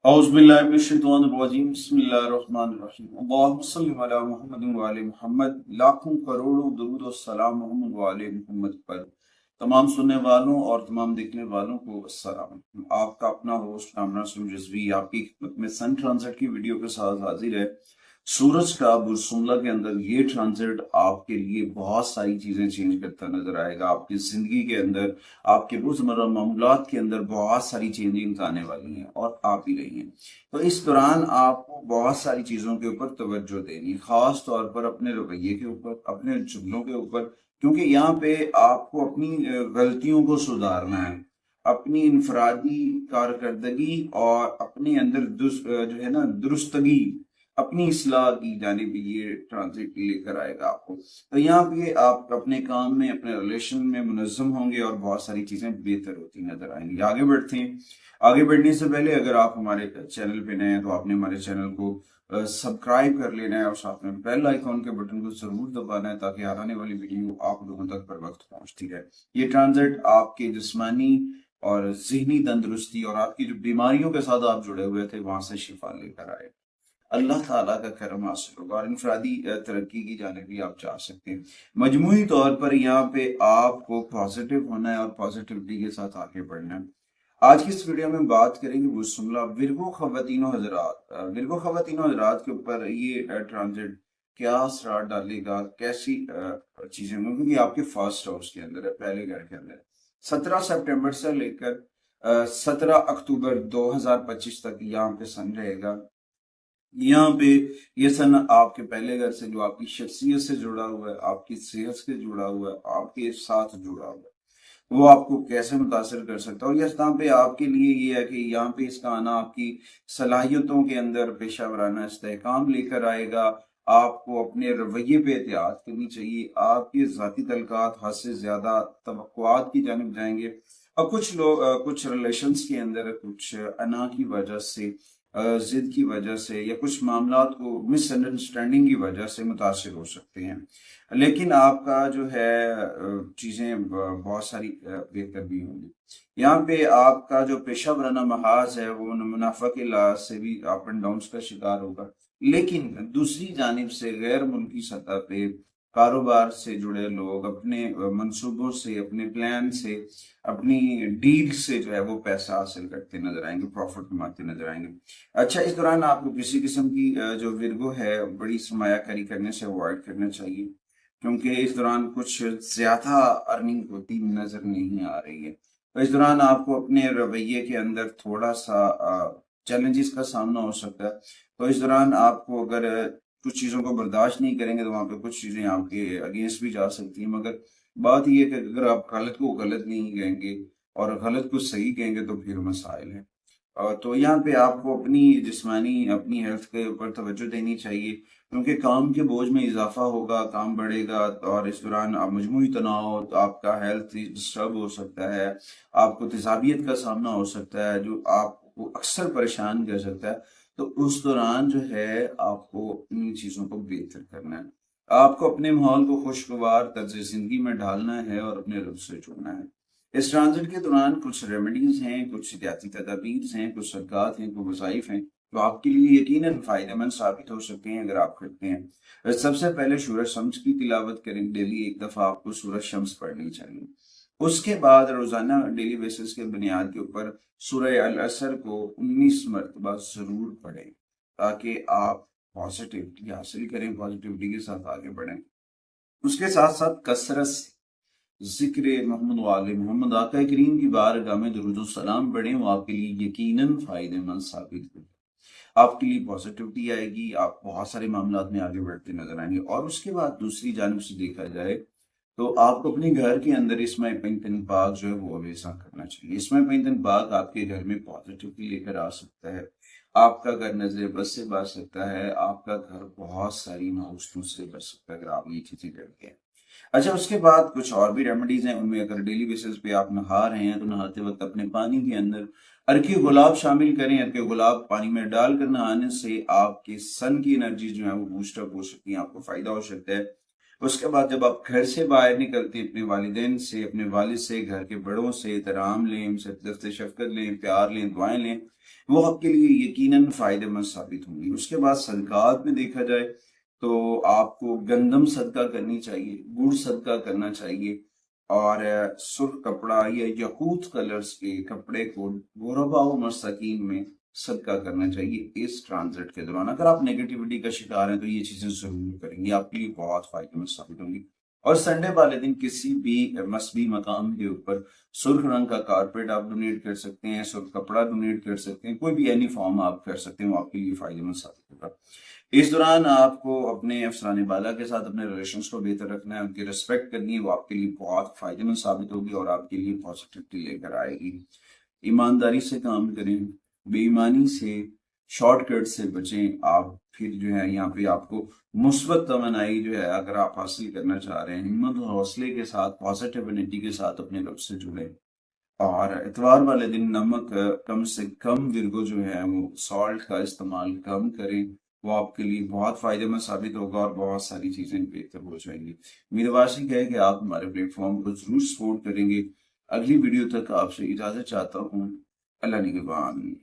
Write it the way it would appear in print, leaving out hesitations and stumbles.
औज़ु बिल्लाहि मिनश्शैतानिर रजीम बिस्मिल्लाहिर्रहमानिर रहीम अल्लाहुम्मा सल्लि अला मुहम्मद व आले मुहम्मद। लाखों करोड़ों दुरूद और सलाम मोहम्मद व आले मुहम्मद पर। तमाम सुनने वालों और तमाम देखने वालों को अस्सलाम। आपका अपना होस्ट कामना सुन रिजवी आपकी खिदमत में सन ट्रांजिट की वीडियो के साथ हाजिर है। सूरज का बुरसुमला के अंदर ये ट्रांजिट आपके लिए बहुत सारी चीजें चेंज करता नजर आएगा। आपकी जिंदगी के अंदर, आपके रोजमर्रा मामूलात के अंदर बहुत सारी चेंजिंग्स आने वाली हैं और आ भी रही हैं। तो इस दौरान आपको बहुत सारी चीजों के ऊपर तवज्जो देनी, खास तौर पर अपने रवैये के ऊपर, अपने जुमलों के ऊपर, क्योंकि यहाँ पे आपको अपनी गलतियों को सुधारना है, अपनी इनफरादी कारकर्दगी और अपने अंदर जो है ना दुरुस्तगी, अपनी इस्लाह की जानिब ये ट्रांजिट लेकर आएगा आपको। तो यहाँ पे आप अपने काम में, अपने रिलेशन में मुनज़्ज़म होंगे और बहुत सारी चीजें बेहतर होती नजर आएंगी। आगे बढ़ते हैं। आगे बढ़ने से पहले अगर आप हमारे चैनल पे नए हैं तो आपने हमारे चैनल को सब्सक्राइब कर लेना है और साथ में बेल आइकॉन के बटन को जरूर दबाना है ताकि आने वाली वीडियो आप लोगों तक पर वक्त पहुंचती रहे। ये ट्रांजिट आपके जिस्मानी और ज़हनी तंदुरुस्ती और आपकी जो बीमारियों के साथ आप जुड़े हुए थे वहां से शिफा लेकर आए। अल्लाह ताला का करम हासिल होगा और इनफरादी तरक्की की जानिब भी आप जा सकते हैं। मजमूई तौर पर यहाँ पे आपको पॉजिटिव होना है और पॉजिटिविटी के साथ आगे बढ़ना है। आज की इस वीडियो में बात करेंगे बुस्सुमला विरगो ख़वातीनो हज़रात। विरगो ख़वातीनो हज़रात के ऊपर ये ट्रांजिट क्या असरार डालेगा, कैसी चीजें होंगी, क्योंकि आपके फर्स्ट हाउस के अंदर है, पहले घर के अंदर 17 सितंबर से लेकर 17 अक्टूबर 2025 तक यहाँ पे सन रहेगा। यहाँ पे ये सन आपके पहले घर से, जो आपकी शख्सियत से जुड़ा हुआ है, आपकी सेहत से जुड़ा हुआ है, आपके साथ जुड़ा हुआ है, वो आपको कैसे मुतासर कर सकता है। और यहाँ पे आपके लिए ये है कि यहाँ पे इसका आना आपकी सलाहियतों के अंदर पेशा वराना इस्तेहकाम लेकर आएगा। आपको अपने रवैये पे एहतियात करनी चाहिए। आपके ज़ाती तल्कात हद से ज्यादा तवक्कुआत की जानिब जाएंगे और कुछ लोग कुछ रिलेशंस के अंदर कुछ अना की वजह से, जिद की वजह से या कुछ मामलात को मिसअंडरस्टैंडिंग की वजह से मुतासर हो सकते हैं। लेकिन आपका जो है चीज़ें बहुत सारी बेहतर भी होंगी। यहाँ पे आपका जो पेशा वराना महाज है वो मुनाफा के लिहाज से भी अप एंड डाउन का शिकार होगा। लेकिन दूसरी जानिब से गैर मुल्की सतह पे कारोबार से जुड़े लोग अपने मंसूबों से, अपने प्लान से, अपनी डील से जो है वो पैसा हासिल करते नजर आएंगे, प्रॉफिट कमाते नजर आएंगे। अच्छा, इस दौरान आपको किसी किस्म की जो विरगो है बड़ी सरमायाकारी करने से अवॉइड करना चाहिए, क्योंकि इस दौरान कुछ ज्यादा अर्निंग होती नजर नहीं आ रही है। तो इस दौरान आपको अपने रवैये के अंदर थोड़ा सा चैलेंजेस का सामना हो सकता है। तो इस दौरान आपको अगर कुछ चीज़ों को बर्दाश्त नहीं करेंगे तो वहाँ पे कुछ चीज़ें आपके अगेंस्ट भी जा सकती हैं। मगर बात यह है कि अगर आप गलत को गलत नहीं कहेंगे और गलत को सही कहेंगे तो फिर मसाइल है। तो यहाँ पे आपको अपनी जिस्मानी, अपनी हेल्थ के ऊपर तवज्जो देनी चाहिए, क्योंकि काम के बोझ में इजाफा होगा, काम बढ़ेगा और इस दौरान आप मजमूई तनाव, आपका हेल्थ डिस्टर्ब हो सकता है, आपको तेजाबियत का सामना हो सकता है जो आपको अक्सर परेशान कर सकता है। तो उस दौरान जो है आपको इन चीज़ों को बेहतर करना है। आपको अपने माहौल को खुशगवार तर्ज जिंदगी में ढालना है और अपने रब से जुड़ना है। इस ट्रांजिट के दौरान कुछ रेमेडीज हैं, कुछ एहतियाती तदाबीर हैं, कुछ सरकार हैं, कुछ वज़ाइफ हैं जो आपके लिए यकीनन फायदेमंद साबित हो सकते हैं अगर आप करते हैं। सबसे पहले सूरज शम्स की तिलावत करें। डेली एक दफ़ा आपको सूरज शम्स पढ़नी चाहिए। उसके बाद रोजाना डेली बेसिस के बुनियाद के ऊपर सूरह अल असर को 19 मरतबा जरूर पढ़ें ताकि आप पॉजिटिविटी हासिल करें, पॉजिटिविटी के साथ आगे बढ़ें। उसके साथ साथ कसरत से जिक्र मोहम्मद वाले मोहम्मद आका करीम की बारगाह में दुरूद सलाम पढ़ें। वो आपके लिए यकीनन फायदेमंद साबित होगा, आपके लिए पॉजिटिविटी आएगी, आप बहुत सारे मामलों में आगे बढ़ते नजर आएंगे। और उसके बाद दूसरी जानब से देखा जाए तो आपको अपने घर के अंदर इसमें पैंतन पाक जो है वो हमेशा करना चाहिए। इसमें पैंतन पाक आपके घर में पॉजिटिविटी लेकर आ सकता है, आपका घर नजर बद से बच सकता है, आपका घर बहुत सारी नाउस्तों से बच सकता है अगर आप ये चीजें करते हैं। अच्छा, उसके बाद कुछ और भी रेमेडीज हैं। उनमें अगर डेली बेसिस पे आप नहा रहे हैं तो नहाते वक्त अपने पानी के अंदर अर्के गुलाब शामिल करें। अर्के गुलाब पानी में डालकर नहाने से आपके सन की एनर्जी जो है वो बूस्टअप हो सकती है, आपको फायदा हो सकता है। उसके बाद जब आप घर से बाहर निकलते हैं, अपने वालिदैन से, अपने वालिद से, घर के बड़ों से एहतराम लें, उनसे दस्त शफकत लें, प्यार लें, दुआएं लें। وہ آپ کے لیے یقیناً فائدہ مند ثابت ہوں گی۔ اس کے بعد صدقات میں دیکھا جائے تو آپ کو گندم صدقہ کرنی چاہیے، گڑ صدقہ کرنا چاہیے، اور سرخ کپڑا یا یاقوت کلرز کے کپڑے کو غرباء و مساکین میں صدقہ کرنا چاہیے اس ٹرانزٹ کے دوران۔ اگر آپ نیگیٹیوٹی کا شکار ہیں تو یہ چیزیں ضرور کریں گی، آپ کے لیے بہت فائدہ مند ثابت ہوں گی۔ اور سنڈے والے دن کسی بھی مذہبی مقام کے اوپر سرخ رنگ کا کارپیٹ آپ ڈونیٹ کر سکتے ہیں، سرخ کپڑا ڈونیٹ کر سکتے ہیں، کوئی بھی اینی فارم آپ کر سکتے ہیں، وہ آپ کے لیے فائدہ مند ثابت ہوگا۔ اس دوران آپ کو اپنے افسران بالا کے ساتھ اپنے ریلیشنز کو بہتر رکھنا ہے، ان کی رسپیکٹ کرنی ہے، وہ آپ کے لیے بہت فائدہ مند ثابت ہوگی اور آپ کے لیے پازیٹیوٹی لے کر آئے گی۔ ایمانداری سے کام کریں، بے ایمانی سے، شارٹ کٹ سے بچیں۔ آپ پھر جو ہے یہاں پہ آپ کو مثبت توانائی جو ہے اگر آپ حاصل کرنا چاہ رہے ہیں، ہمت اور حوصلے کے ساتھ، پازیٹیوٹی کے ساتھ اپنے رب سے جڑیں۔ اور اتوار والے دن نمک کم سے کم ورگو جو ہے وہ سالٹ کا استعمال کم کریں، وہ آپ کے لیے بہت فائدہ مند ثابت ہوگا اور بہت ساری چیزیں بہتر ہو جائیں گی۔ میرے واسطے ہے کہ آپ ہمارے پلیٹ فارم کو ضرور سپورٹ کریں گے۔ اگلی ویڈیو تک آپ سے اجازت چاہتا ہوں۔ اللہ نگہبان۔